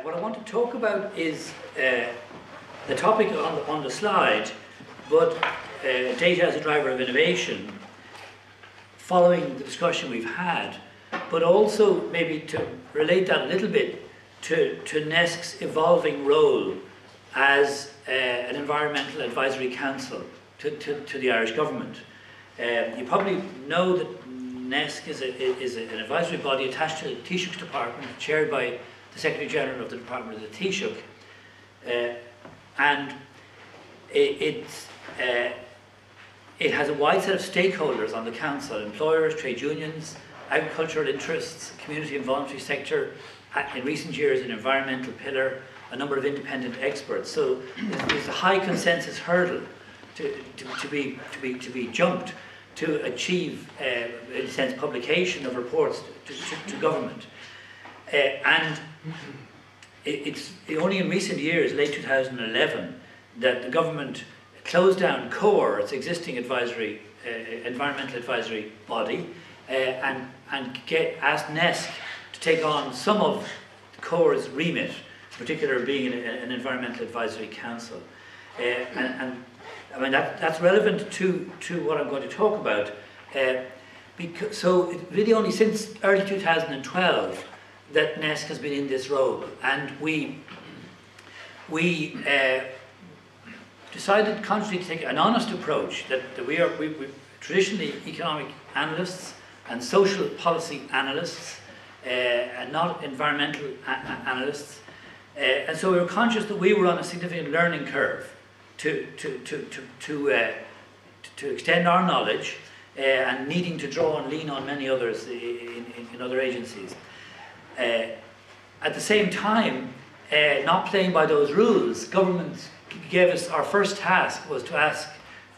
What I want to talk about is the topic on the slide, but data as a driver of innovation, following the discussion we've had, but also maybe to relate that a little bit to Nesk's evolving role as an environmental advisory council to the Irish government. You probably know that Nesc is an advisory body attached to the Taoiseach's department, chaired by the Secretary General of the Department of the Taoiseach, and it has a wide set of stakeholders on the council: employers, trade unions, agricultural interests, community and voluntary sector, in recent years an environmental pillar, a number of independent experts. So there's a high consensus hurdle to be jumped to achieve, in a sense, publication of reports to government. And it's only in recent years, late 2011, that the government closed down Quay, its existing advisory, environmental advisory body, and asked Nesc to take on some of Quay's remit, in particular being an environmental advisory council. And I mean that's relevant to what I'm going to talk about. So it's really only since early 2012 that Nesc has been in this role, and we decided consciously to take an honest approach, that we traditionally economic analysts and social policy analysts, and not environmental analysts, and so we were conscious that we were on a significant learning curve to extend our knowledge, and needing to draw and lean on many others in other agencies. At the same time, not playing by those rules, government gave us, our first task was to ask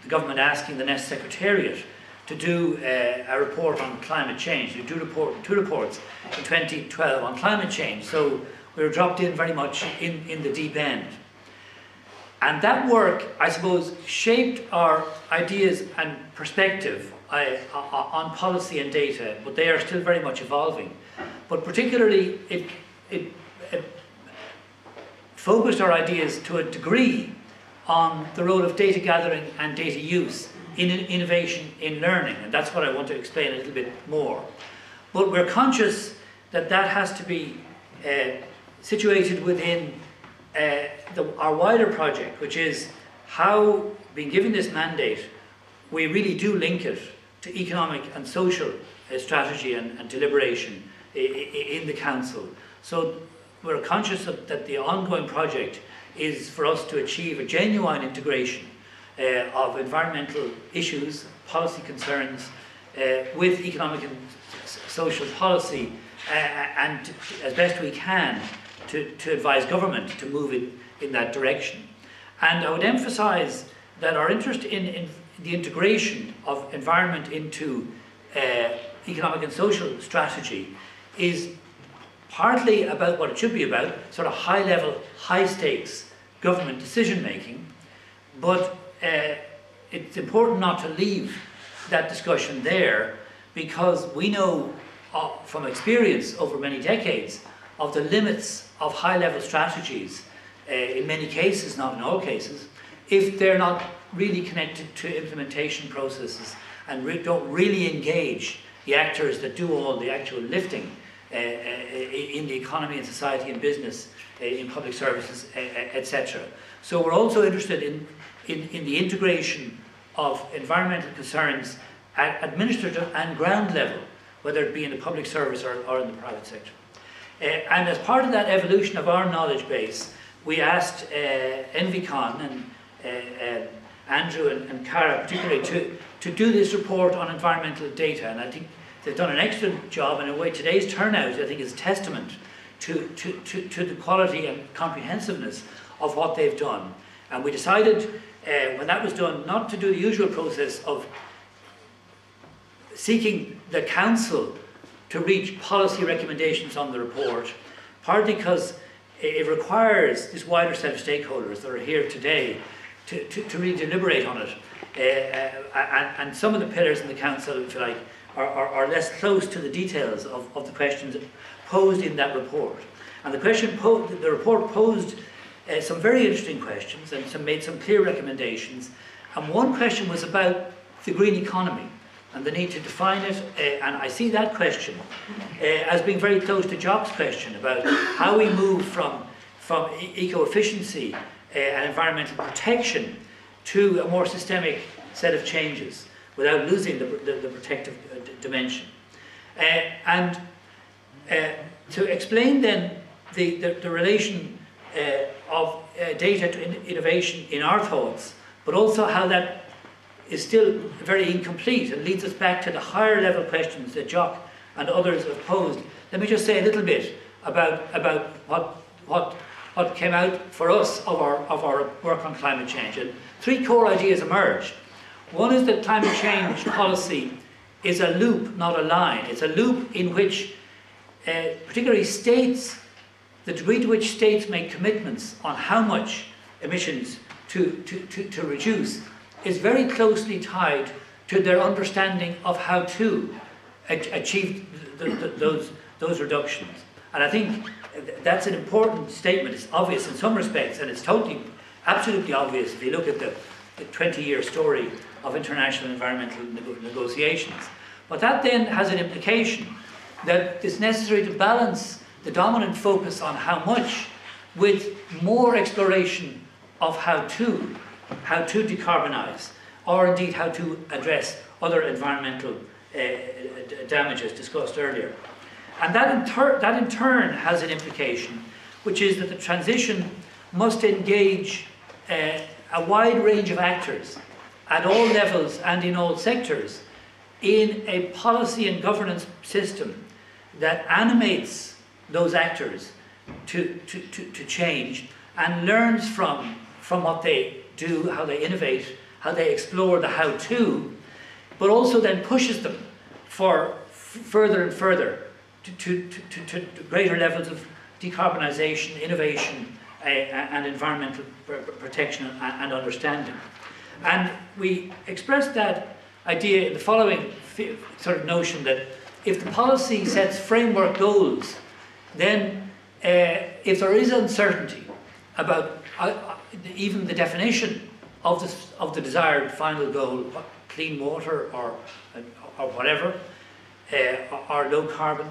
the government, asking the Nesc Secretariat to do a report on climate change. We do two reports in 2012 on climate change, so we were dropped in very much in the deep end. And that work, I suppose, shaped our ideas and perspective on policy and data, but they are still very much evolving. But particularly, it focused our ideas to a degree on the role of data gathering and data use in innovation in learning, and that's what I want to explain a little bit more. But we're conscious that that has to be situated within our wider project, which is how, being given this mandate, we really do link it to economic and social strategy and deliberation in the council. So we're conscious that the ongoing project is for us to achieve a genuine integration of environmental issues, policy concerns, with economic and social policy, and as best we can to advise government to move in that direction. And I would emphasize that our interest in the integration of environment into economic and social strategy is partly about what it should be about, sort of high-level, high-stakes government decision-making, but it's important not to leave that discussion there, because we know from experience over many decades of the limits of high-level strategies, in many cases, not in all cases, if they're not really connected to implementation processes and don't really engage the actors that do all the actual lifting in the economy and society and business, in public services, etc. So we're also interested in the integration of environmental concerns at administrative and ground level, whether it be in the public service or in the private sector. And as part of that evolution of our knowledge base, we asked Envicon and Andrew and Cara particularly to do this report on environmental data, and I think they've done an excellent job. In a way, today's turnout, I think, is a testament to the quality and comprehensiveness of what they've done. And we decided, when that was done, not to do the usual process of seeking the council to reach policy recommendations on the report, partly because it requires this wider set of stakeholders that are here today to really deliberate on it. And some of the pillars in the council, if you like, are less close to the details of the questions posed in that report. And the report posed some very interesting questions and made some clear recommendations. And one question was about the green economy and the need to define it. And I see that question as being very close to Jock's question about how we move from eco-efficiency and environmental protection to a more systemic set of changes without losing the protective dimension. To explain then the relation of data to innovation in our thoughts, but also how that is still very incomplete and leads us back to the higher level questions that Jock and others have posed. Let me just say a little bit about what came out for us of our work on climate change. And three core ideas emerged. One is that climate change policy is a loop, not a line. It's a loop in which particularly states, the degree to which states make commitments on how much emissions to reduce is very closely tied to their understanding of how to achieve those reductions. And I think that's an important statement. It's obvious in some respects, and it's absolutely obvious if you look at the 20-year story of international environmental negotiations. But that then has an implication that it's necessary to balance the dominant focus on how much with more exploration of how to decarbonise, or indeed how to address other environmental damages discussed earlier. And that in turn has an implication, which is that the transition must engage a wide range of actors at all levels and in all sectors in a policy and governance system that animates those actors to change and learns from what they do, how they innovate, how they explore the how-to, but also then pushes them for further and further to greater levels of decarbonisation, innovation, and environmental protection and understanding. And we expressed that idea in the following sort of notion that if the policy sets framework goals, then if there is uncertainty about even the definition of the desired final goal, clean water or whatever, or low carbon,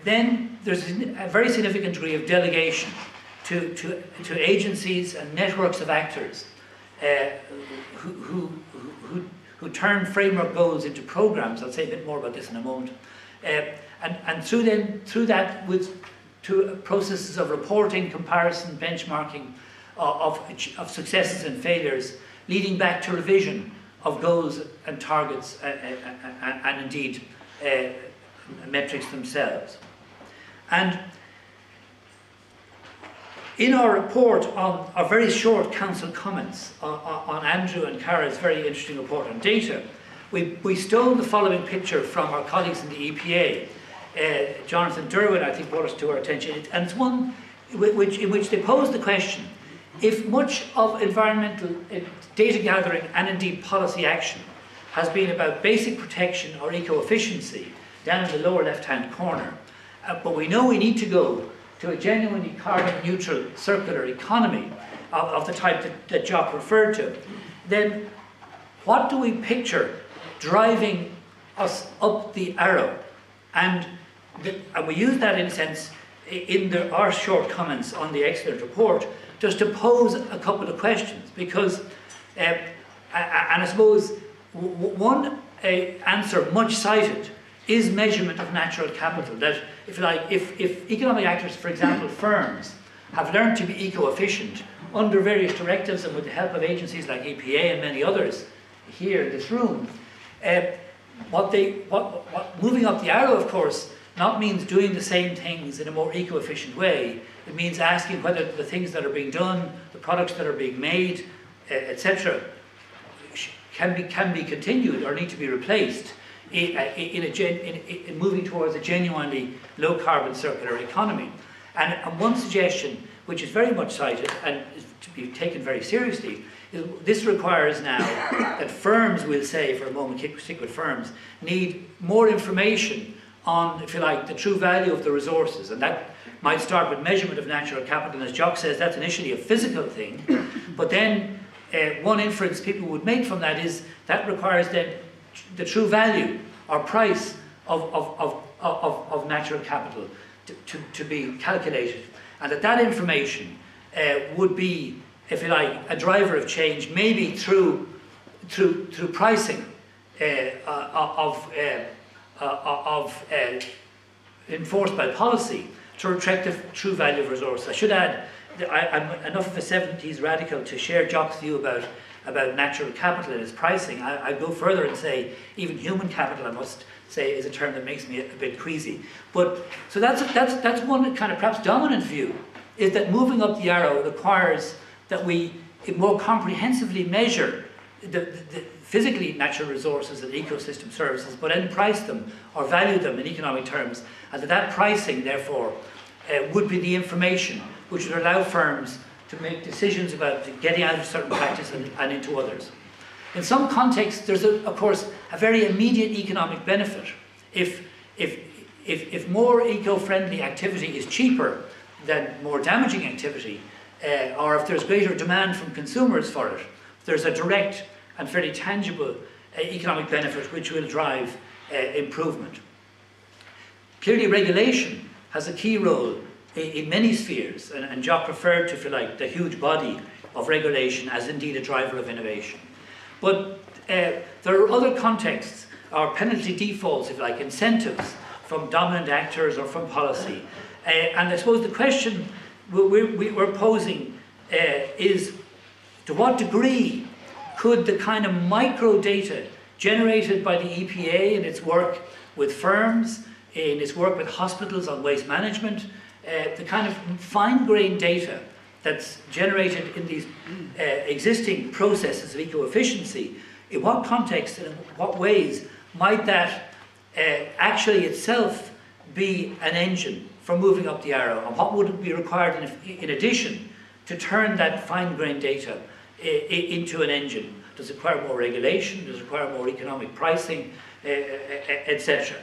then there's a very significant degree of delegation to agencies and networks of actors who turn framework goals into programs. I'll say a bit more about this in a moment. And through that to processes of reporting, comparison, benchmarking of successes and failures, leading back to revision of goals and targets and indeed metrics themselves. And in our report on our very short council comments on Andrew and Cara's very interesting report on data, we stole the following picture from our colleagues in the EPA. Jonathan Derwin, I think, brought us to our attention, and it's one in which they pose the question: if much of environmental data gathering and indeed policy action has been about basic protection or eco-efficiency down in the lower left-hand corner, but we know we need to go to a genuinely carbon-neutral circular economy of the type that Jock referred to, then what do we picture driving us up the arrow? And we use that, in a sense, in our short comments on the excellent report, just to pose a couple of questions, because, and I suppose one answer much cited is measurement of natural capital. That, if you like, if economic actors, for example firms, have learned to be eco-efficient under various directives and with the help of agencies like EPA and many others here in this room, moving up the arrow, of course, not means doing the same things in a more eco-efficient way. It means asking whether the things that are being done, the products that are being made, etc., can be continued or need to be replaced in moving towards a genuinely low-carbon circular economy. And one suggestion, which is very much cited and is to be taken very seriously, is this requires now that firms, we'll say for a moment, stick with firms, need more information on, if you like, the true value of the resources, and that might start with measurement of natural capital. And as Jock says, that's initially a physical thing, but then one inference people would make from that is that requires then the true value or price of natural capital to be calculated, and that information would be, if you like, a driver of change, maybe through pricing enforced by policy to reflect the true value of resources. I should add, I'm enough of a 70s radical to share Jock's view about natural capital and its pricing. I go further and say even human capital, I must say, is a term that makes me a bit queasy. But so that's one kind of perhaps dominant view, is that moving up the arrow requires that we more comprehensively measure the physically natural resources and ecosystem services, but then price them or value them in economic terms, and that pricing, therefore, would be the information which would allow firms to make decisions about getting out of certain practice and into others. In some contexts, there's, of course, a very immediate economic benefit. If more eco-friendly activity is cheaper than more damaging activity, or if there's greater demand from consumers for it, there's a direct and fairly tangible economic benefit which will drive improvement. Clearly, regulation has a key role in many spheres, and Jock referred to, if you like, the huge body of regulation as indeed a driver of innovation. But there are other contexts, or penalty defaults, if you like, incentives from dominant actors or from policy. And I suppose the question we're posing is, to what degree could the kind of micro data generated by the EPA in its work with firms, in its work with hospitals on waste management, the kind of fine-grained data that's generated in these existing processes of eco-efficiency, in what context and in what ways might that actually itself be an engine for moving up the arrow, and what would be required in addition to turn that fine-grained data into an engine? Does it require more regulation? Does it require more economic pricing, etc.?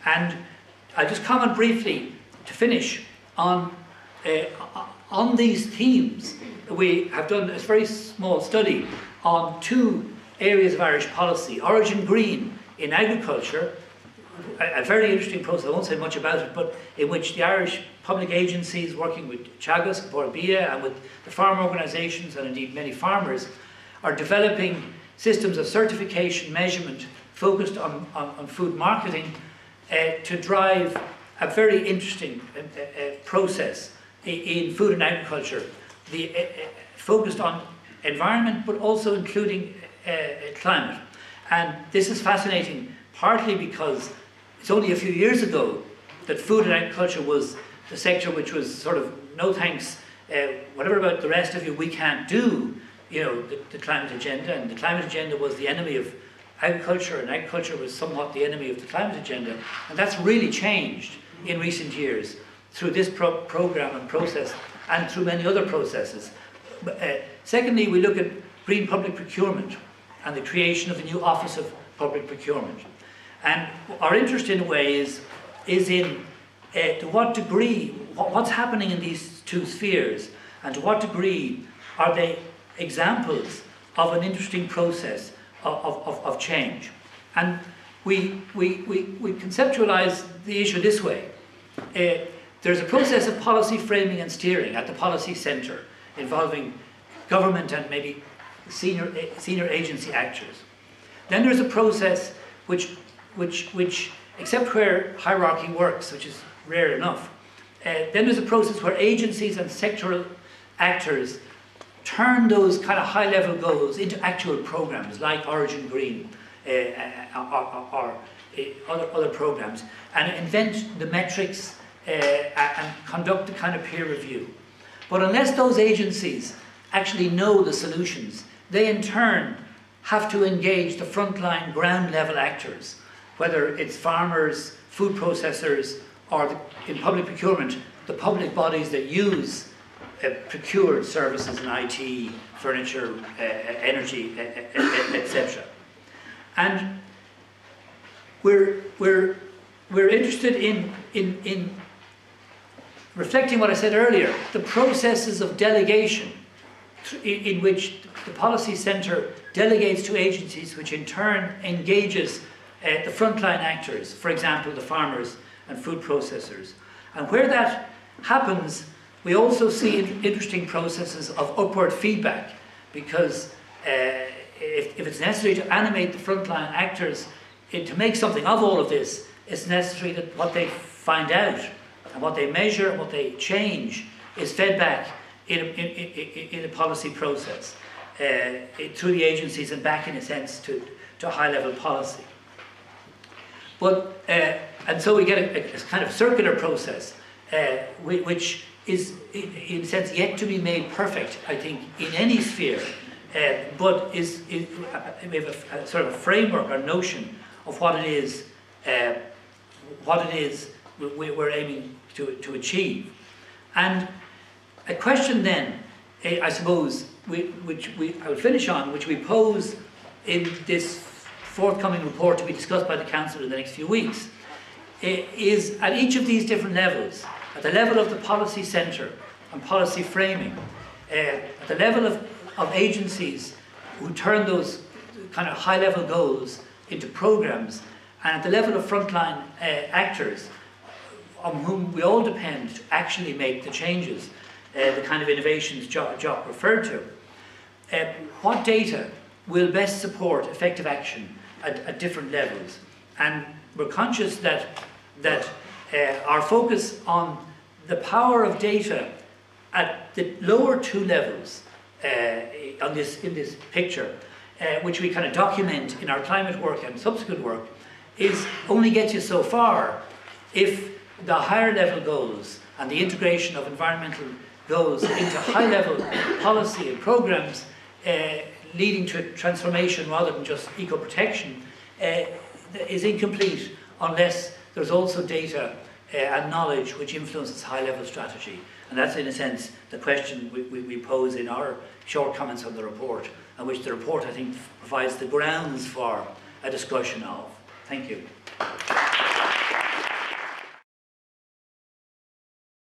And I'll just comment briefly to finish on these themes. We have done a very small study on two areas of Irish policy: Origin Green in agriculture, a very interesting process, I won't say much about it, but in which the Irish public agencies working with Teagasc, Borbia, and with the farm organisations, and indeed many farmers, are developing systems of certification measurement focused on food marketing to drive a very interesting process in food and agriculture, focused on environment but also including climate. And this is fascinating, partly because it's only a few years ago that food and agriculture was the sector which was sort of, no thanks, whatever about the rest of you, we can't do, you know, the climate agenda, and the climate agenda was the enemy of agriculture, and agriculture was somewhat the enemy of the climate agenda. And that's really changed in recent years through this program and process, and through many other processes. Secondly, we look at green public procurement and the creation of a new Office of Public Procurement. And our interest, in a way, is in to what degree, what's happening in these two spheres, and to what degree are they examples of an interesting process of change. And we conceptualize the issue this way. There's a process of policy framing and steering at the policy centre, involving government and maybe senior agency actors. Then there's a process which, except where hierarchy works, which is rare enough, then there's a process where agencies and sectoral actors turn those kind of high-level goals into actual programs like Origin Green or other programs, and invent the metrics and conduct the kind of peer review. But unless those agencies actually know the solutions, they in turn have to engage the frontline ground-level actors, whether it's farmers, food processors, or in public procurement, the public bodies that use procured services in IT, furniture, energy, etc. And we're we're interested in reflecting what I said earlier, the processes of delegation in which the policy centre delegates to agencies, which in turn engages the frontline actors, for example, the farmers and food processors. And where that happens, we also see interesting processes of upward feedback, because if it's necessary to animate the frontline actors to make something of all of this, it's necessary that what they find out and what they measure and what they change is fed back in a policy process through the agencies and back, in a sense, to high-level policy. But and so we get a kind of circular process, which is, in a sense, yet to be made perfect, I think, in any sphere, but we have a sort of a framework or notion of what it is we're aiming to achieve. And a question then, I suppose, I will finish on, which we pose in this forthcoming report to be discussed by the Council in the next few weeks, is at each of these different levels, at the level of the policy centre and policy framing, at the level of agencies who turn those kind of high-level goals into programmes, and at the level of frontline actors on whom we all depend to actually make the changes, the kind of innovations Jock referred to. What data will best support effective action at different levels? And we're conscious that our focus on the power of data at the lower two levels in this picture, which we kind of document in our climate work and subsequent work, is only gets you so far if the higher level goals and the integration of environmental goals into high level policy and programs leading to transformation rather than just eco-protection is incomplete unless there's also data and knowledge which influences high level strategy. And that's, in a sense, the question we pose in our short comments on the report, and which the report, I think, provides the grounds for a discussion of. Thank you.